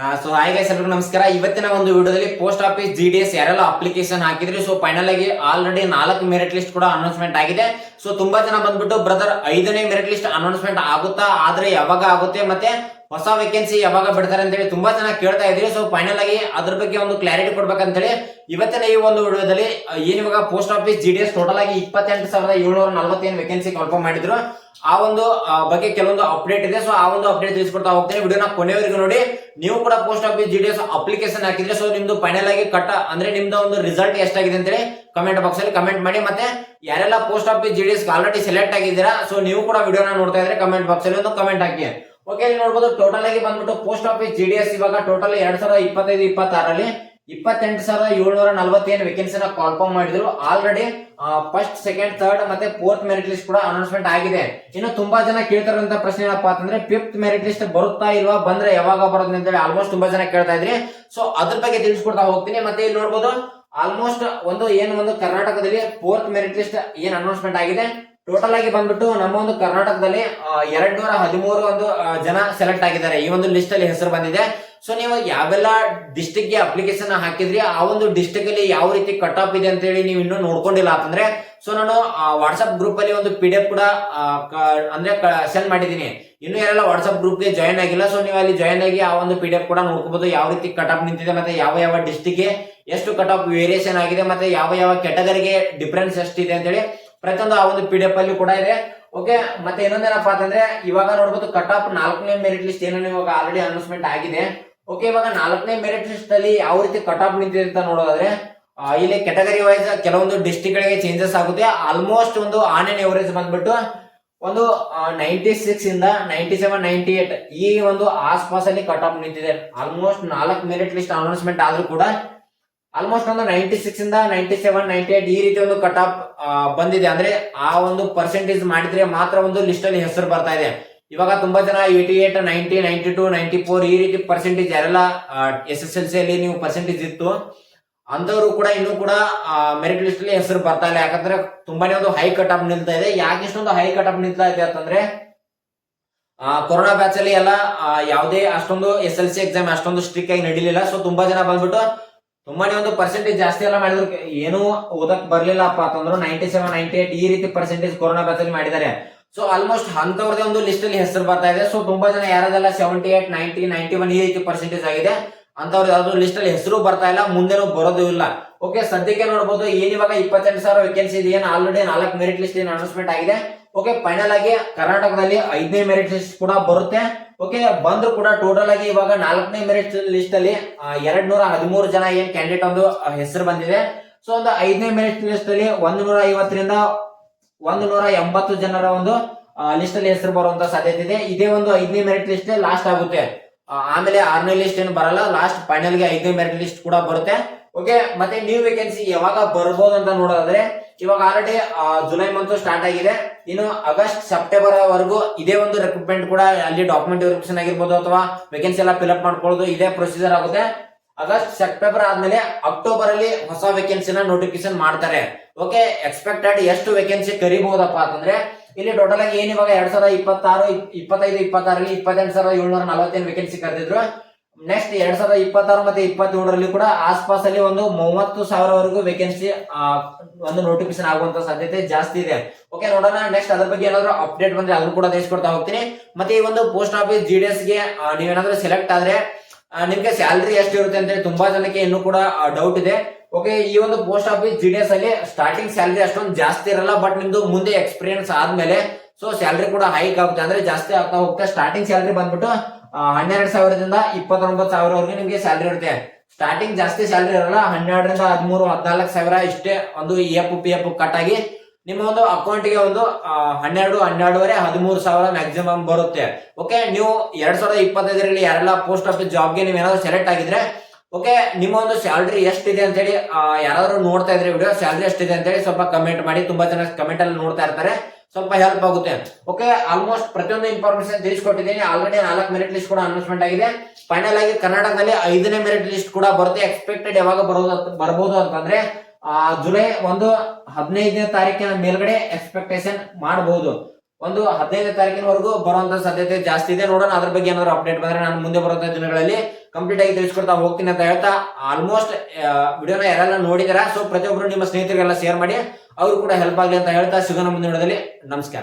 So hi guys, ಎಲ್ರಿಗೂ ನಮಸ್ಕಾರ. ಇವತ್ತಿನ ಒಂದು ವಿಡಿಯೋದಲ್ಲಿ ಪೋಸ್ಟ್ ಆಫೀಸ್ GDS ಯಾರೆಲ್ಲ ಅಪ್ಲಿಕೇಶನ್ ಹಾಕಿದ್ರಿ, ಸೊ ಫೈನಲ್ ಆಗಿ ಆಲ್ರೆಡಿ 4 ಮೆರಿಟ್ ಲಿಸ್ಟ್ ಕೂಡ ಅನೌನ್ಸ್ಮೆಂಟ್ ಆಗಿದೆ. ಸೊ ತುಂಬಾ ಜನ ಬಂದ್ಬಿಟ್ಟು ಬ್ರದರ್ 5ನೇ ಮೆರಿಟ್ ಲಿಸ್ಟ್ ಅನೌನ್ಸ್ಮೆಂಟ್ ಆಗುತ್ತಾ, ಆದ್ರೆ ಯಾವಾಗ ಆಗುತ್ತೆ, ಮತ್ತೆ ಹೊಸ ವೇಕೆನ್ಸಿ ಯಾವಾಗ ಬಿಡ್ತಾರೆ ಅಂತ ಹೇಳಿ ತುಂಬಾ ಜನ ಕೇಳ್ತಾ ಇದ್ರಿ. ಸೊ ಫೈನಲ್ ಆಗಿ ಅದ್ರ ಬಗ್ಗೆ ಒಂದು ಕ್ಲಾರಿಟಿ ಕೊಡ್ಬೇಕಂತ ಹೇಳಿ ಇವತ್ತಿನ ಈ ಒಂದು ವಿಡಿಯೋದಲ್ಲಿ ಏನಿವಾಗ ಪೋಸ್ಟ್ ಆಫೀಸ್ GDS ಟೋಟಲ್ ಆಗಿ 28,740 ವೇಕೆನ್ಸಿ ಕನ್ಫರ್ಮ್ ಮಾಡಿದ್ರು, ಆ ಒಂದು ಬಗ್ಗೆ ಕೆಲವೊಂದು ಅಪ್ಡೇಟ್ ಇದೆ. ಸೊ ಆ ಒಂದು ಅಪ್ಡೇಟ್ ತಿಳಿಸ್ಕೊಡ್ತಾ ಹೋಗ್ತೇನೆ. ವಿಡಿಯೋನ ಕೊನೆವರೆಗೂ ನೋಡಿ. ನೀವು ಕೂಡ ಪೋಸ್ಟ್ ಆಫೀಸ್ GDS ಅಪ್ಲಿಕೇಶನ್ ಹಾಕಿದ್ರೆ ಸೊ ನಿಮ್ದು ಫೈನಲ್ ಆಗಿ ಅಂದ್ರೆ ನಿಮ್ದು ಒಂದು ರಿಸಲ್ಟ್ ಎಷ್ಟಾಗಿದೆ ಅಂತ ಹೇಳಿ ಕಮೆಂಟ್ ಬಾಕ್ಸ್ ಅಲ್ಲಿ ಕಮೆಂಟ್ ಮಾಡಿ. ಮತ್ತೆ ಯಾರೆಲ್ಲ post office GDS already select ಆಗಿದ್ದೀರಾ, ಸೊ ನೀವು ಕೂಡ ವಿಡಿಯೋನ ನೋಡ್ತಾ ಇದ್ರೆ ಕಮೆಂಟ್ ಬಾಕ್ಸ್ ಅಲ್ಲಿ ಒಂದು ಕಮೆಂಟ್ ಹಾಕಿ. ಓಕೆ, ನೋಡಬಹುದು ಟೋಟಲ್ ಆಗಿ ಬಂದ್ಬಿಟ್ಟು ಪೋಸ್ಟ್ ಆಫೀಸ್ GDS ಇವಾಗ ಟೋಟಲ್ 2025-26 28,741 ವೇಕೆನ್ಸಿನ ಕನ್ಫರ್ಮ್ ಮಾಡಿದ್ರು. ಆಲ್ರೆಡಿ ಫಸ್ಟ್, ಸೆಕೆಂಡ್, ಥರ್ಡ್ ಮತ್ತೆ ಫೋರ್ತ್ ಮೆರಿಟ್ ಲಿಸ್ಟ್ ಕೂಡ ಅನೌನ್ಸ್ಮೆಂಟ್ ಆಗಿದೆ. ಇನ್ನು ತುಂಬಾ ಜನ ಕೇಳ್ತಾರಂತ ಪ್ರಶ್ನೆ ಏನಪ್ಪಾ ಅಂತಂದ್ರೆ ಫಿಫ್ತ್ ಮೆರಿಟ್ ಲಿಸ್ಟ್ ಬರುತ್ತಾ ಇಲ್ವಾ, ಬಂದ್ರೆ ಯಾವಾಗ ಬರುತ್ತೆ ಅಂತ ಹೇಳಿ ಆಲ್ಮೋಸ್ಟ್ ತುಂಬಾ ಜನ ಕೇಳ್ತಾ ಇದ್ರಿ. ಸೊ ಅದ್ರ ಬಗ್ಗೆ ತಿಳಿಸ್ಕೊಡ್ತಾ ಹೋಗ್ತೀನಿ. ಮತ್ತೆ ಇಲ್ಲಿ ನೋಡಬಹುದು ಆಲ್ಮೋಸ್ಟ್ ಒಂದು ಕರ್ನಾಟಕದಲ್ಲಿ ಫೋರ್ತ್ ಮೆರಿಟ್ ಲಿಸ್ಟ್ ಏನ್ ಅನೌನ್ಸ್ಮೆಂಟ್ ಆಗಿದೆ. ಟೋಟಲ್ ಆಗಿ ಬಂದ್ಬಿಟ್ಟು ನಮ್ಮ ಒಂದು ಕರ್ನಾಟಕದಲ್ಲಿ 213 ಒಂದು ಜನ ಸೆಲೆಕ್ಟ್ ಆಗಿದ್ದಾರೆ. ಈ ಒಂದು ಲಿಸ್ಟ್ ಅಲ್ಲಿ ಹೆಸರು ಬಂದಿದೆ. ಸೊ ನೀವು ಯಾವೆಲ್ಲ ಡಿಸ್ಟಿಕ್ ಗೆ ಅಪ್ಲಿಕೇಶನ್ ಹಾಕಿದ್ರಿ, ಆ ಒಂದು ಡಿಸ್ಟಿಕ್ ಅಲ್ಲಿ ಯಾವ ರೀತಿ ಕಟ್ ಆಫ್ ಇದೆ ಅಂತ ಹೇಳಿ ನೀವು ಇನ್ನೂ ನೋಡ್ಕೊಂಡಿಲ್ಲ ಅಂತಂದ್ರೆ, ಸೊ ನಾನು ವಾಟ್ಸ್ಆಪ್ ಗ್ರೂಪ್ ಅಲ್ಲಿ ಒಂದು PDF ಕೂಡ ಸೆಂಡ್ ಮಾಡಿದೀನಿ. ಇನ್ನು ಯಾರೆಲ್ಲ ವಾಟ್ಸ್ಆಪ್ ಗ್ರೂಪ್ ಗೆ ಜಾಯಿನ್ ಆಗಿಲ್ಲ, ಸೊ ನೀವು ಅಲ್ಲಿ ಜಾಯಿನ್ ಆಗಿ ಆ ಒಂದು PDF ಕೂಡ ನೋಡ್ಕೋಬಹುದು. ಯಾವ ರೀತಿ ಕಟ್ ಆಫ್ ನಿಂತಿದೆ, ಮತ್ತೆ ಯಾವ ಡಿಸ್ಟಿಕ್ ಗೆ ಎಷ್ಟು ಕಟ್ ಆಫ್ ವೇರಿಯೇಷನ್ ಆಗಿದೆ, ಮತ್ತೆ ಯಾವ ಕ್ಯಾಟಗರಿಗೆ ಡಿಫರೆನ್ಸ್ ಎಷ್ಟಿದೆ ಅಂತ ಹೇಳಿ ಪ್ರತಿಯೊಂದು ಆ ಒಂದು PDF ಅಲ್ಲಿ ಕೂಡ ಇದೆ. ಓಕೆ, ಮತ್ತೆ ಇನ್ನೊಂದೇನಪ್ಪಾ ಅಂತಂದ್ರೆ ಇವಾಗ ನೋಡ್ಬೋದು ಕಟ್ ಆಫ್ 4ನೇ ಮೆರಿಟ್ ಲಿಸ್ಟ್ ಏನೋ ಇವಾಗ ಆಲ್ರೆಡಿ ಅನೌನ್ಸ್ಮೆಂಟ್ ಆಗಿದೆ. ಓಕೆ, ಇವಾಗ 4ನೇ ಮೆರಿಟ್ ಲಿಸ್ಟ್ ಅಲ್ಲಿ ಯಾವ ರೀತಿ ಕಟ್ ಆಫ್ ನಿಂತಿದೆ ಅಂತ ನೋಡೋದಾದ್ರೆ ಇಲ್ಲಿ ಕ್ಯಾಟಗರಿ ವೈಸ್ ಕೆಲವೊಂದು ಡಿಸ್ಟ್ರಿಕ್ಟ್ ಗಳಿಗೆ ಚೇಂಜಸ್ ಆಗುತ್ತೆ. ಆಲ್ಮೋಸ್ಟ್ ಒಂದು ಆನ್ ಎನ್ ಎವರೇಜ್ ಬಂದ್ಬಿಟ್ಟು ಒಂದು 96 ಇಂದ 97, 98 ಈ ಒಂದು ಆಸ್ಪಾಸ್ ಅಲ್ಲಿ ಕಟ್ ಆಫ್ ನಿಂತಿದೆ. ಆಲ್ಮೋಸ್ಟ್ 4 ಮೆರಿಟ್ ಲಿಸ್ಟ್ ಅನೌನ್ಸ್ಮೆಂಟ್ ಆದ್ರೂ ಕೂಡ ಆಲ್ಮೋಸ್ಟ್ ಒಂದು 96 ಇಂದ 97, 98 ಈ ರೀತಿ ಒಂದು ಕಟ್ ಆಫ್ ಬಂದಿದೆ. ಅಂದ್ರೆ ಆ ಒಂದು ಪರ್ಸೆಂಟೇಜ್ ಮಾಡಿದ್ರೆ ಮಾತ್ರ ಒಂದು ಲಿಸ್ಟ್ ಅಲ್ಲಿ ಹೆಸರು ಬರ್ತಾ ಇದೆ. ಇವಾಗ ತುಂಬಾ ಜನ 88, 90, 92, 94 ಈ ರೀತಿ ಪರ್ಸೆಂಟೇಜ್ ಯಾರೆಲ್ಲ SSLC ಅಲ್ಲಿ ನೀವು ಪರ್ಸೆಂಟೇಜ್ ಇತ್ತು ಅಂತವರು ಕೂಡ ಇನ್ನೂ ಕೂಡ ಮೆರಿಟ್ ಲಿಸ್ಟ್ ಅಲ್ಲಿ ಹೆಸರು ಬರ್ತಾ ಇಲ್ಲ. ಯಾಕಂದ್ರೆ ತುಂಬಾನೇ ಒಂದು ಹೈ ಕಟ್ ಆಫ್ ನಿಲ್ತಾ ಇದೆ. ಯಾಕೆ ಇಷ್ಟೊಂದು ಹೈ ಕಟ್ ಆಫ್ ನಿಲ್ತಾ ಇದೆ ಅಂತಂದ್ರೆ ಕೊರೋನಾ ಬ್ಯಾಚ್ ಅಲ್ಲಿ ಎಲ್ಲ ಯಾವುದೇ ಅಷ್ಟೊಂದು SLC ಎಕ್ಸಾಮ್ ಅಷ್ಟೊಂದು ಸ್ಟ್ರಿಕ್ ಆಗಿ ನಡೀಲಿಲ್ಲ. ಸೊ ತುಂಬಾ ಜನ ಬಂದ್ಬಿಟ್ಟು ತುಂಬಾನೇ ಒಂದು ಪರ್ಸೆಂಟೇಜ್ ಜಾಸ್ತಿ ಎಲ್ಲ ಮಾಡಿದ್ರು, ಏನು ಓದಕ್ ಬರ್ಲಿಲ್ಲಪ್ಪ ಅಂತಂದ್ರು 97, 98 ಈ ರೀತಿ ಪರ್ಸೆಂಟೇಜ್ ಕೊರೋನಾ ಬ್ಯಾಚ್ ಅಲ್ಲಿ ಮಾಡಿದ್ದಾರೆ. ಸೊ ಆಲ್ಮೋಸ್ಟ್ ಅಂತವ್ರದೇ ಒಂದು ಲಿಸ್ಟ್ ಅಲ್ಲಿ ಹೆಸರು ಬರ್ತಾ ಇದೆ. ಸೊ ತುಂಬಾ ಜನ ಯಾರದೆಲ್ಲ 78, 90, 91 ಈ ರೀತಿ ಪರ್ಸೆಂಟೇಜ್ ಆಗಿದೆ ಅಂತವ್ರದ್ದು ಯಾವ್ದು ಲಿಸ್ಟ್ ಅಲ್ಲಿ ಹೆಸರು ಬರ್ತಾ ಇಲ್ಲ, ಮುಂದೆನೂ ಬರೋದು ಇಲ್ಲ. ಓಕೆ, ಸದ್ಯಕ್ಕೆ ನೋಡಬಹುದು ಏನಿವಾಗ 28,000 ವೇಕೆನ್ಸಿ ಇದೆ, ಏನು ಆಲ್ರೆಡಿ 4 ಮೆರಿಟ್ ಲಿಸ್ಟ್ ಏನು ಅನೌನ್ಸ್ಮೆಂಟ್ ಆಗಿದೆ. ಓಕೆ, ಫೈನಲ್ ಆಗಿ ಕರ್ನಾಟಕದಲ್ಲಿ 5ನೇ ಮೆರಿಟ್ ಲಿಸ್ಟ್ ಕೂಡ ಬರುತ್ತೆ. ಓಕೆ, ಬಂದ್ರು ಕೂಡ ಟೋಟಲ್ ಆಗಿ ಇವಾಗ 4ನೇ ಮೆರಿಟ್ ಲಿಸ್ಟ್ ಅಲ್ಲಿ 213 ಜನ ಏನ್ ಕ್ಯಾಂಡಿಡೇಟ್ ಒಂದು ಹೆಸರು ಬಂದಿದೆ. ಸೊ ಒಂದು 5ನೇ ಮೆರಿಟ್ ಲಿಸ್ಟ್ ಅಲ್ಲಿ 150ರಿಂದ 180 ಜನರ ಒಂದು ಲಿಸ್ಟ್ ಅಲ್ಲಿ ಹೆಸರು ಬರುವಂತ ಸಾಧ್ಯತೆ ಇದೆ. ಇದೇ ಒಂದು 5ನೇ ಮೆರಿಟ್ ಲಿಸ್ಟ್ ಲಾಸ್ಟ್ ಆಗುತ್ತೆ. ಆಮೇಲೆ 6ನೇ ಲಿಸ್ಟ್ ಏನು ಬರಲ್ಲ, ಲಾಸ್ಟ್ ಫೈನಲ್ ಗೆ 5ನೇ ಮೆರಿಟ್ ಲಿಸ್ಟ್ ಕೂಡ ಬರುತ್ತೆ. ಓಕೆ, ಮತ್ತೆ ನ್ಯೂ ವೇಕೆನ್ಸಿ ಯಾವಾಗ ಬರ್ಬೋದು ಅಂತ ನೋಡೋದಾದ್ರೆ ಇವಾಗ ಆಲ್ರೆಡಿ ಜುಲೈ ಮಂತ್ ಸ್ಟಾರ್ಟ್ ಆಗಿದೆ. ಇನ್ನು ಆಗಸ್ಟ್, ಸೆಪ್ಟೆಂಬರ್ ವರೆಗೂ ಇದೇ ಒಂದು ರಿಕ್ರೂಟ್ಮೆಂಟ್ ಕೂಡ ಅಲ್ಲಿ ಡಾಕ್ಯುಮೆಂಟ್ ವೆರಿಫಿಕೇಶನ್ ಆಗಿರ್ಬೋದು ಅಥವಾ ವೇಕೆನ್ಸಿ ಎಲ್ಲ ಫಿಲ್ಅಪ್ ಮಾಡ್ಕೊಳ್ಳೋದು ಇದೇ ಪ್ರೊಸೀಜರ್ ಆಗುತ್ತೆ. ಆಗಸ್ಟ್, ಸೆಪ್ಟೆಂಬರ್ ಆದ್ಮೇಲೆ ಅಕ್ಟೋಬರ್ ಅಲ್ಲಿ ಹೊಸ ವೇಕೆನ್ಸಿನ ನೋಟಿಫಿಕೇಶನ್ ಮಾಡ್ತಾರೆ. ಓಕೆ, ಎಕ್ಸ್ಪೆಕ್ಟೆಡ್ ಎಷ್ಟು ವೇಕೆನ್ಸಿ ಕರಿಬಹುದಪ್ಪ ಅಂತಂದ್ರೆ ಇಲ್ಲಿ ಟೋಟಲ್ ಆಗಿ ಏನ್ ಇವಾಗ 2026, 25, 26ರಲ್ಲಿ 28,740 ವೇಕೆನ್ಸಿ ಕರೆದಿದ್ರು. ನೆಕ್ಸ್ಟ್ 2026 ಮತ್ತೆ 27ರಲ್ಲಿ ಕೂಡ ಆಸ್ಪಾಸ್ ಅಲ್ಲಿ ಒಂದು 30,000 ವರೆಗೂ ವೇಕೆನ್ಸಿ ಒಂದು ನೋಟಿಫಿಕೇಶನ್ ಆಗುವಂತ ಸಾಧ್ಯತೆ ಜಾಸ್ತಿ ಇದೆ. ಓಕೆ, ನೋಡೋಣ ನೆಕ್ಸ್ಟ್ ಅದ್ರ ಬಗ್ಗೆ ಏನಾದ್ರು ಅಪ್ಡೇಟ್ ಬಂದ್ರೆ ಅದನ್ನು ಕೂಡ ತಿಳಿಸ್ಕೊಡ್ತಾ ಹೋಗ್ತೀನಿ. ಮತ್ತೆ ಈ ಒಂದು ಪೋಸ್ಟ್ ಆಫೀಸ್ GDS ಗೆ ನೀವೇನಾದ್ರೂ ಸೆಲೆಕ್ಟ್ ಆದ್ರೆ ನಿಮ್ಗೆ ಸ್ಯಾಲರಿ ಎಷ್ಟು ಇರುತ್ತೆ ಅಂತ ಹೇಳಿ ತುಂಬಾ ಜನಕ್ಕೆ ಇನ್ನೂ ಕೂಡ ಡೌಟ್ ಇದೆ. ಓಕೆ, ಈ ಒಂದು ಪೋಸ್ಟ್ ಆಫೀಸ್ GDS ಅಲ್ಲಿ ಸ್ಟಾರ್ಟಿಂಗ್ ಸ್ಯಾಲರಿ ಅಷ್ಟೊಂದು ಜಾಸ್ತಿ ಇರಲ್ಲ, ಬಟ್ ನಿಮ್ದು ಮುಂದೆ ಎಕ್ಸ್ಪೀರಿಯನ್ಸ್ ಆದ್ಮೇಲೆ ಸೊ ಸ್ಯಾಲರಿ ಕೂಡ ಹೈಕ್ ಆಗುತ್ತೆ, ಅಂದ್ರೆ ಜಾಸ್ತಿ ಆಗ್ತಾ ಹೋಗುತ್ತೆ. ಸ್ಟಾರ್ಟಿಂಗ್ ಸ್ಯಾಲರಿ ಬಂದ್ಬಿಟ್ಟು 12,000ದಿಂದ 29,000 ನಿಮ್ಗೆ ಸ್ಯಾಲರಿ ಇರುತ್ತೆ. ಸ್ಟಾರ್ಟಿಂಗ್ ಜಾಸ್ತಿ ಸ್ಯಾಲರಿ ಇರಲ್ಲ, 12ರಿಂದ 13, 14,000 ಇಷ್ಟೇ ಒಂದು EF ಕಟ್ ಆಗಿ ನಿಮ್ಮ ಒಂದು ಅಕೌಂಟ್ಗೆ ಒಂದು 12, 12.5, 13,000 ಮ್ಯಾಕ್ಸಿಮಮ್ ಬರುತ್ತೆ. ಓಕೆ, ನೀವು 2025ರಲ್ಲಿ ಯಾರೆಲ್ಲ ಪೋಸ್ಟ್ ಆಫೀಸ್ ಜಾಬ್ಗೆ ನೀವು ಏನಾದ್ರು ಸೆಲೆಕ್ಟ್ ಆಗಿದ್ರೆ ಓಕೆ, ನಿಮ್ಮ ಒಂದು ಸ್ಯಾಲರಿ ಎಷ್ಟಿದೆ ಅಂತ ಹೇಳಿ ಯಾರಾದ್ರೂ ನೋಡ್ತಾ ಇದ್ರೆ ವಿಡಿಯೋ ಸ್ಯಾಲರಿ ಎಷ್ಟಿದೆ ಅಂತ ಹೇಳಿ ಸ್ವಲ್ಪ ಕಮೆಂಟ್ ಮಾಡಿ. ತುಂಬಾ ಜನ ಕಮೆಂಟ್ ಅಲ್ಲಿ ನೋಡ್ತಾ ಇರ್ತಾರೆ, ಸ್ವಲ್ಪ ಹೆಲ್ಪ್ ಆಗುತ್ತೆ. ಓಕೆ, ಆಲ್ಮೋಸ್ಟ್ ಪ್ರತಿಯೊಂದು ಇನ್ಫಾರ್ಮೇಶನ್ ತಿಳಿಸ್ಕೊಟ್ಟಿದ್ದೀನಿ. ಆಲ್ರೆಡಿ 4 ಮೆರಿಟ್ ಲಿಸ್ಟ್ ಕೂಡ ಅನೌನ್ಸ್ಮೆಂಟ್ ಆಗಿದೆ. ಫೈನಲ್ ಆಗಿ ಕರ್ನಾಟಕದಲ್ಲಿ 5ನೇ ಮೆರಿಟ್ ಲಿಸ್ಟ್ ಕೂಡ ಬರುತ್ತೆ. ಎಕ್ಸ್ಪೆಕ್ಟೆಡ್ ಯಾವಾಗ ಬರಬಹುದು ಅಂತಂದ್ರೆ ಜುಲೈ 15ನೇ ತಾರೀಕಿನ ಮೇಲ್ಗಡೆ ಎಕ್ಸ್ಪೆಕ್ಟೇಷನ್ ಮಾಡಬಹುದು. ಒಂದು 15ನೇ ತಾರೀಕಿನವರೆಗೂ ಬರುವಂತ ಸಾಧ್ಯತೆ ಜಾಸ್ತಿ ಇದೆ. ನೋಡೋಣ ಅದ್ರ ಬಗ್ಗೆ ಏನಾದ್ರು ಅಪ್ಡೇಟ್ ಬಂದ್ರೆ ನಾನು ಮುಂದೆ ಬರುವಂತ ದಿನಗಳಲ್ಲಿ ಕಂಪ್ಲೀಟ್ ಆಗಿ ತಿಳಿಸ್ಕೊಡ್ತಾ ಹೋಗ್ತೀನಿ ಅಂತ ಹೇಳ್ತಾ, ಆಲ್ಮೋಸ್ಟ್ ವಿಡಿಯೋನ ಯಾರೆಲ್ಲ ನೋಡಿದಾರ, ಸೊ ಪ್ರತಿಯೊಬ್ಬರು ನಿಮ್ಮ ಸ್ನೇಹಿತರಿಗೆಲ್ಲ ಶೇರ್ ಮಾಡಿ, ಅವ್ರು ಕೂಡ ಹೆಲ್ಪ್ ಆಗ್ಲಿ ಅಂತ ಹೇಳ್ತಾ ಸಿಗೋಣ ಮುಂದಿನ ವಿಡಿಯೋದಲ್ಲಿ. ನಮಸ್ಕಾರ.